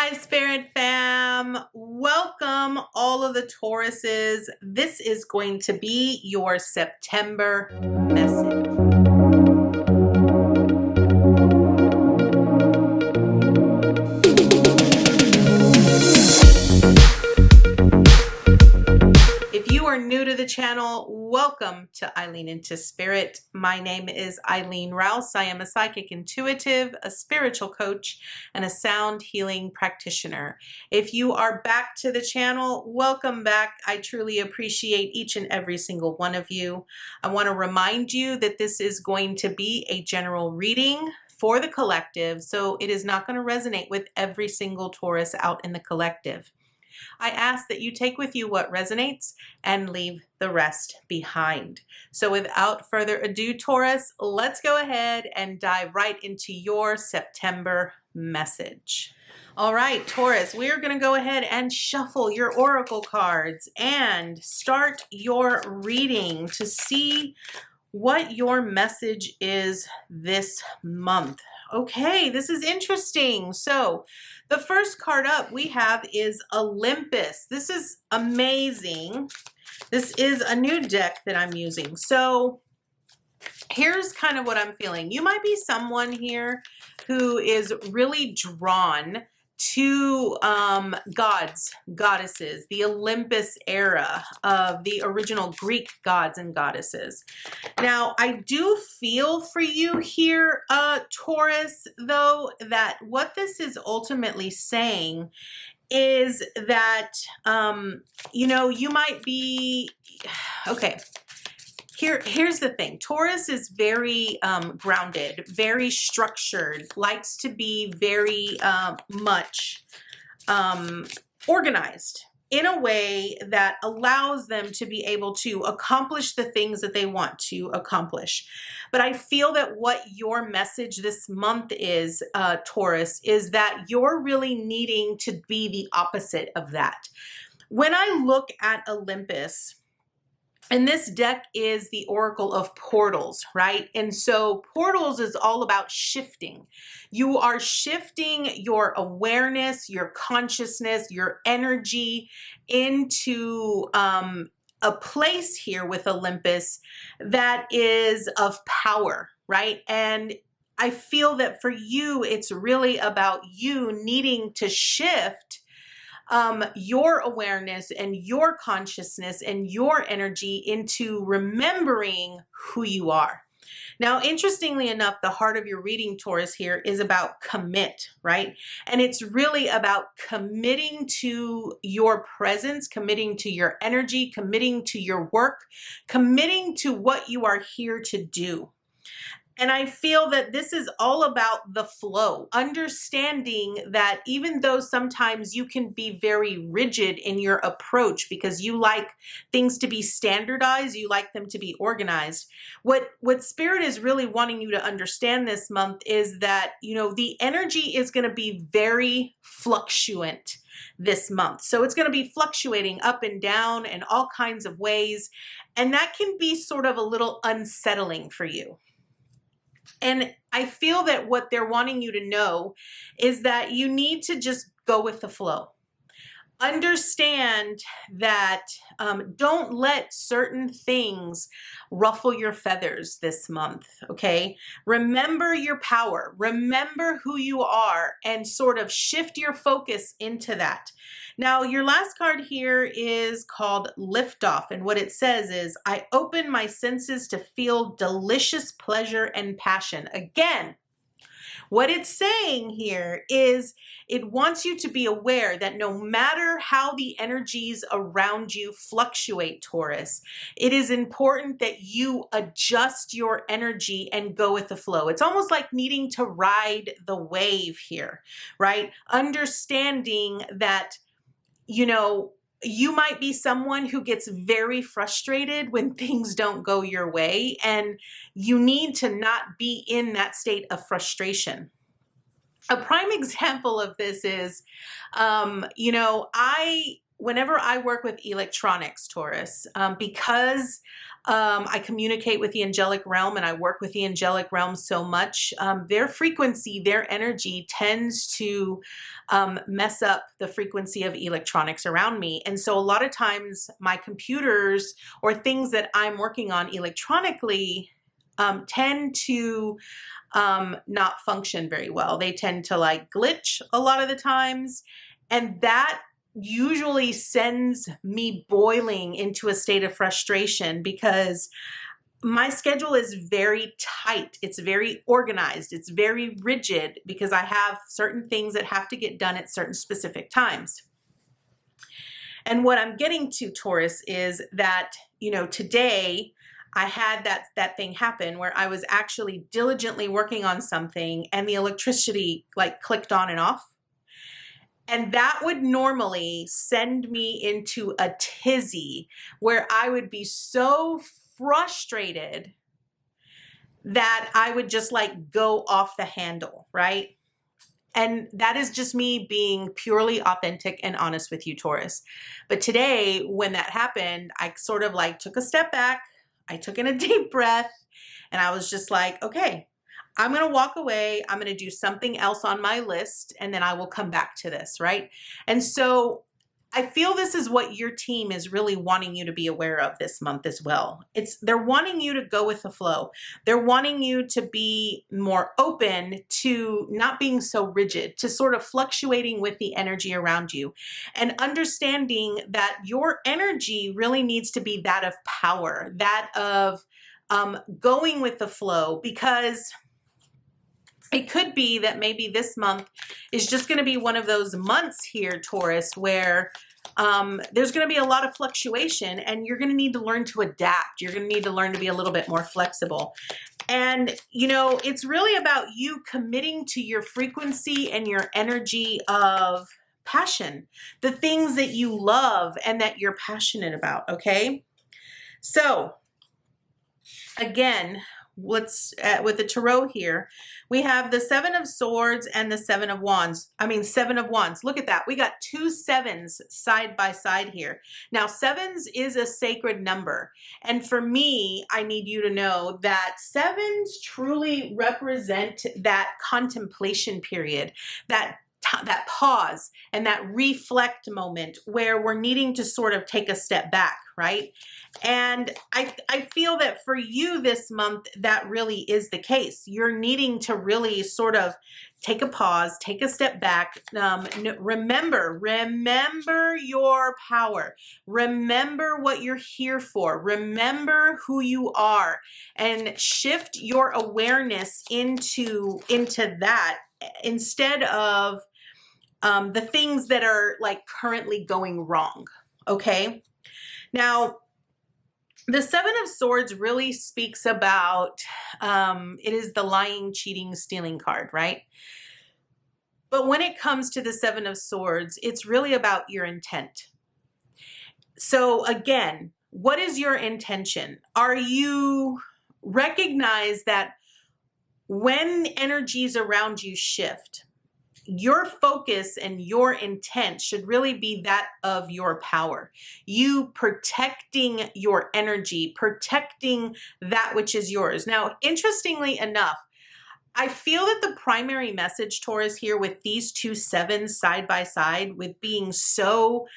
Hi, Spirit Fam. Welcome, all of the Tauruses. This is going to be your September message. If you are new to the channel, welcome to Eileen into Spirit. My name is Eileen Rouse. I am a psychic intuitive, a spiritual coach, and a sound healing practitioner. If you are back to the channel, welcome back. I truly appreciate each and every single one of you. I want to remind you that this is going to be a general reading for the collective, so it is not going to resonate with every single Taurus out in the collective. I ask that you take with you what resonates and leave the rest behind. So without further ado, Taurus, let's go ahead and dive right into your September message. All right, Taurus, we are going to go ahead and shuffle your oracle cards and start your reading to see what your message is this month. Okay, this is interesting. So the first card up we have is Olympus. This is amazing. This is a new deck that I'm using. So here's kind of what I'm feeling. You might be someone here who is really drawn to gods, goddesses, the Olympus era of the original Greek gods and goddesses. Now, I do feel for you here, Taurus, though, that what this is ultimately saying is that, you might be, okay. Here's the thing. Taurus is very grounded, very structured, likes to be very much organized in a way that allows them to be able to accomplish the things that they want to accomplish. But I feel that what your message this month is, Taurus, is that you're really needing to be the opposite of that. When I look at Olympus, and this deck is the Oracle of Portals, right? And so portals is all about shifting. You are shifting your awareness, your consciousness, your energy into a place here with Olympus that is of power, right? And I feel that for you, it's really about you needing to shift your awareness and your consciousness and your energy into remembering who you are. Now, interestingly enough, the heart of your reading, Taurus, here is about commit, right? And it's really about committing to your presence, committing to your energy, committing to your work, committing to what you are here to do. And I feel that this is all about the flow, understanding that even though sometimes you can be very rigid in your approach because you like things to be standardized, you like them to be organized. What Spirit is really wanting you to understand this month is that, the energy is going to be very fluctuant this month. So it's going to be fluctuating up and down in all kinds of ways. And that can be sort of a little unsettling for you. And I feel that what they're wanting you to know is that you need to just go with the flow. Understand that don't let certain things ruffle your feathers this month, okay? Remember your power. Remember who you are and sort of shift your focus into that. Now, your last card here is called Liftoff, and what it says is, I open my senses to feel delicious pleasure and passion. Again, what it's saying here is it wants you to be aware that no matter how the energies around you fluctuate, Taurus, it is important that you adjust your energy and go with the flow. It's almost like needing to ride the wave here, right? Understanding that, you might be someone who gets very frustrated when things don't go your way, and you need to not be in that state of frustration. A prime example of this is, I whenever I work with electronics, Taurus, because I communicate with the angelic realm and I work with the angelic realm so much, their frequency, their energy tends to mess up the frequency of electronics around me. And so a lot of times my computers or things that I'm working on electronically tend to not function very well. They tend to like glitch a lot of the times. And that usually sends me boiling into a state of frustration because my schedule is very tight. It's very organized. It's very rigid because I have certain things that have to get done at certain specific times. And what I'm getting to, Taurus, is that, you know, today I had that thing happen where I was actually diligently working on something and the electricity like clicked on and off. And that would normally send me into a tizzy where I would be so frustrated that I would just like go off the handle, right? And that is just me being purely authentic and honest with you, Taurus. But today, when that happened, I sort of like took a step back. I took in a deep breath and I was just like, okay, I'm going to walk away. I'm going to do something else on my list and then I will come back to this, right? And so I feel this is what your team is really wanting you to be aware of this month as well. They're wanting you to go with the flow. They're wanting you to be more open to not being so rigid, to sort of fluctuating with the energy around you and understanding that your energy really needs to be that of power, that of going with the flow, because it could be that maybe this month is just going to be one of those months here, Taurus, where there's going to be a lot of fluctuation and you're going to need to learn to adapt. You're going to need to learn to be a little bit more flexible. And, you know, it's really about you committing to your frequency and your energy of passion, the things that you love and that you're passionate about, okay? So, again, let's with the tarot here, we have the Seven of Swords and the Seven of Wands. Seven of Wands. Look at that. We got two sevens side by side here. Now, sevens is a sacred number. And for me, I need you to know that sevens truly represent that contemplation period, that pause and that reflect moment where we're needing to sort of take a step back, right? And I feel that for you this month, that really is the case. You're needing to really sort of take a pause, take a step back. Remember your power. Remember what you're here for. Remember who you are and shift your awareness into that instead of the things that are like currently going wrong. Okay. Now, the Seven of Swords really speaks about, it is the lying, cheating, stealing card, right? But when it comes to the Seven of Swords, it's really about your intent. So again, what is your intention? Are you recognize that when energies around you shift, your focus and your intent should really be that of your power. You protecting your energy, protecting that which is yours. Now, interestingly enough, I feel that the primary message, Taurus, here with these two sevens side by side, with being so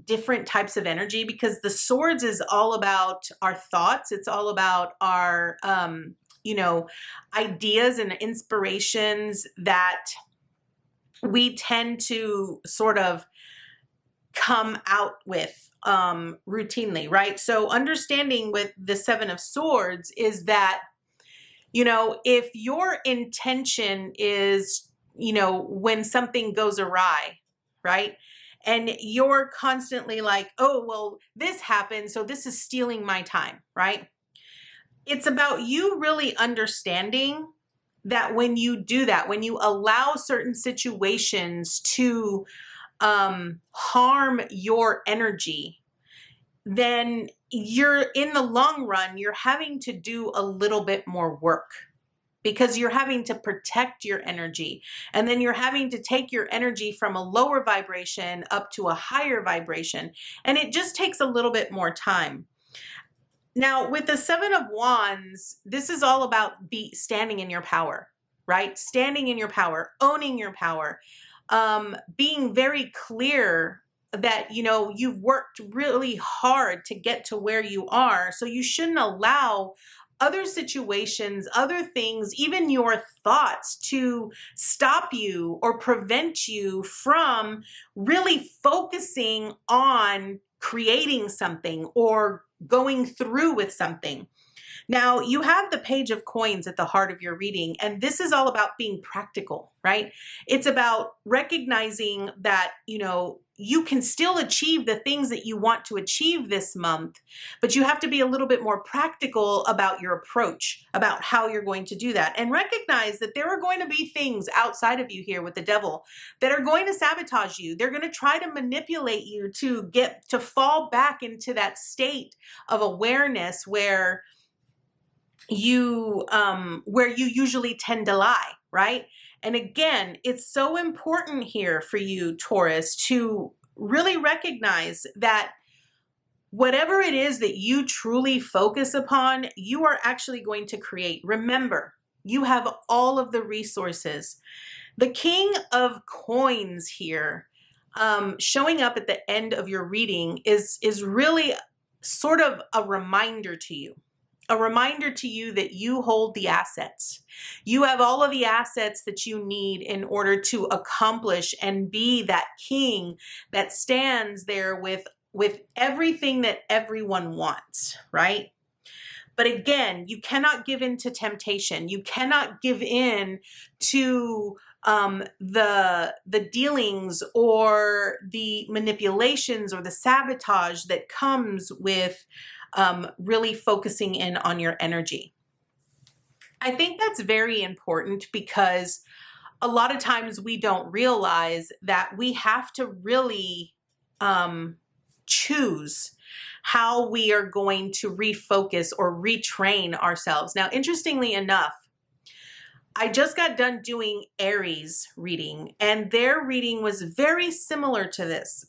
different types of energy, because the swords is all about our thoughts. It's all about our, ideas and inspirations that we tend to sort of come out with routinely, right? So understanding with the Seven of Swords is that, if your intention is, when something goes awry, right? And you're constantly like, oh, well, this happened, so this is stealing my time, right? It's about you really understanding that when you do that, when you allow certain situations to harm your energy, then you're in the long run, you're having to do a little bit more work. because you're having to protect your energy. And then you're having to take your energy from a lower vibration up to a higher vibration. And it just takes a little bit more time. Now, with the Seven of Wands, this is all about standing in your power, right? Standing in your power, owning your power, being very clear that, you know, you've worked really hard to get to where you are. So you shouldn't allow other situations, other things, even your thoughts to stop you or prevent you from really focusing on creating something or going through with something. Now, you have the Page of Coins at the heart of your reading, and this is all about being practical, right? It's about recognizing that, you know, you can still achieve the things that you want to achieve this month, but you have to be a little bit more practical about your approach, about how you're going to do that, and recognize that there are going to be things outside of you here with the devil that are going to sabotage you. They're going to try to manipulate you to get to fall back into that state of awareness where you usually tend to lie, right? And again, it's so important here for you, Taurus, to really recognize that whatever it is that you truly focus upon, you are actually going to create. Remember, you have all of the resources. The King of Coins here, showing up at the end of your reading is really sort of a reminder to you. A reminder to you that you hold the assets. You have all of the assets that you need in order to accomplish and be that king that stands there with everything that everyone wants, right? But again, you cannot give in to temptation. You cannot give in to the dealings or the manipulations or the sabotage that comes with really focusing in on your energy. I think that's very important because a lot of times we don't realize that we have to really choose how we are going to refocus or retrain ourselves. Now, interestingly enough, I just got done doing Aries reading, and their reading was very similar to this,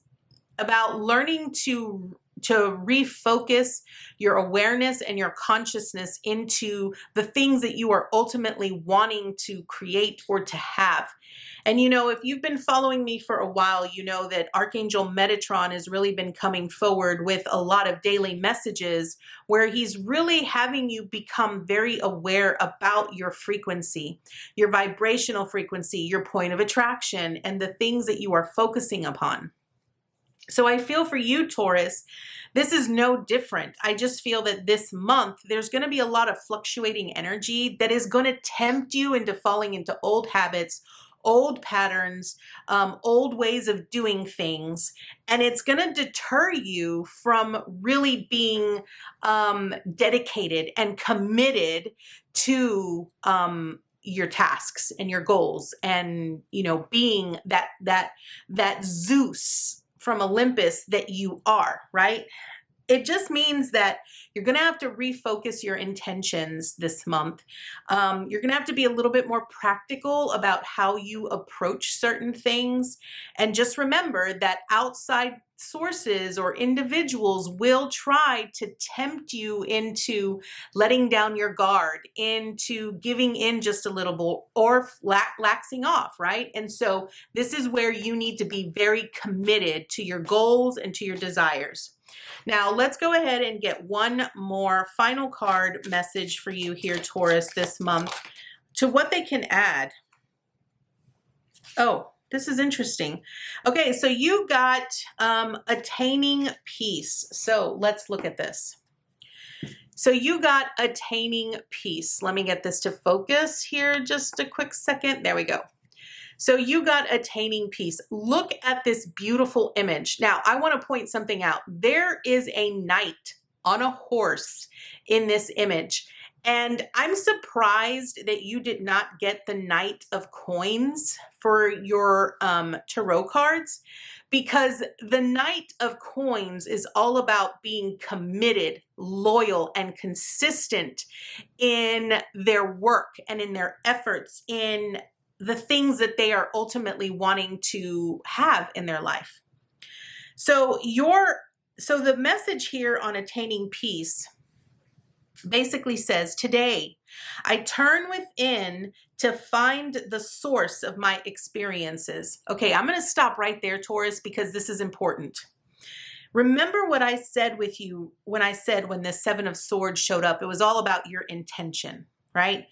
about learning to refocus your awareness and your consciousness into the things that you are ultimately wanting to create or to have. And you know, if you've been following me for a while, you know that Archangel Metatron has really been coming forward with a lot of daily messages where he's really having you become very aware about your frequency, your vibrational frequency, your point of attraction, and the things that you are focusing upon. So I feel for you, Taurus, this is no different. I just feel that this month, there's going to be a lot of fluctuating energy that is going to tempt you into falling into old habits, old patterns, old ways of doing things. And it's going to deter you from really being dedicated and committed to your tasks and your goals, and, you know, being that Zeus from Olympus that you are, right? It just means that you're going to have to refocus your intentions this month. You're going to have to be a little bit more practical about how you approach certain things. And just remember that outside sources or individuals will try to tempt you into letting down your guard, into giving in just a little bit, or laxing off, right? And so this is where you need to be very committed to your goals and to your desires. Now, let's go ahead and get one more final card message for you here, Taurus, this month to what they can add. Oh, this is interesting. Okay, so you got attaining peace. So let's look at this. So you got attaining peace. Let me get this to focus here just a quick second. There we go. So you got attaining peace. Look at this beautiful image. Now, I want to point something out. There is a knight on a horse in this image. And I'm surprised that you did not get the Knight of Coins for your tarot cards, because the Knight of Coins is all about being committed, loyal, and consistent in their work and in their efforts, in the things that they are ultimately wanting to have in their life. So the message here on attaining peace basically says, today I turn within to find the source of my experiences. Okay, I'm going to stop right there, Taurus, because this is important. Remember what I said with you when I said when the Seven of Swords showed up, it was all about your intention, right?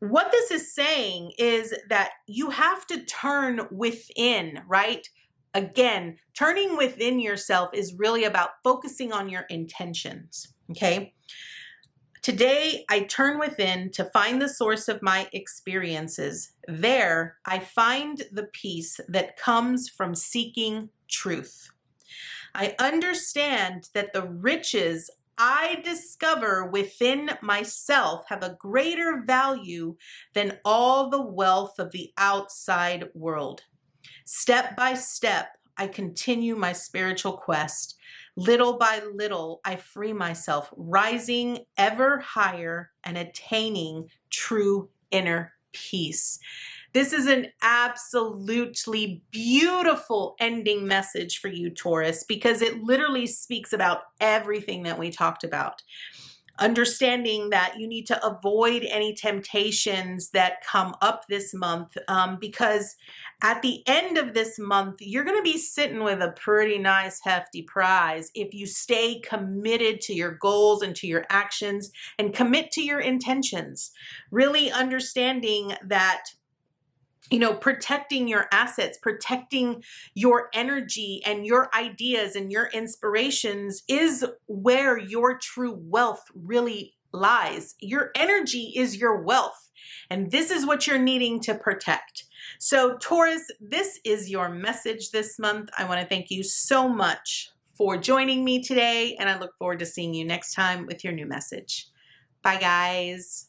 What this is saying is that you have to turn within, right? Again, turning within yourself is really about focusing on your intentions, okay? Today, I turn within to find the source of my experiences. There, I find the peace that comes from seeking truth. I understand that the riches I discover within myself have a greater value than all the wealth of the outside world. Step by step, I continue my spiritual quest. Little by little, I free myself, rising ever higher and attaining true inner peace. This is an absolutely beautiful ending message for you, Taurus, because it literally speaks about everything that we talked about. Understanding that you need to avoid any temptations that come up this month, because at the end of this month, you're going to be sitting with a pretty nice hefty prize if you stay committed to your goals and to your actions and commit to your intentions. Really understanding that, you know, protecting your assets, protecting your energy and your ideas and your inspirations is where your true wealth really lies. Your energy is your wealth, and this is what you're needing to protect. So Taurus, this is your message this month. I want to thank you so much for joining me today, and I look forward to seeing you next time with your new message. Bye, guys.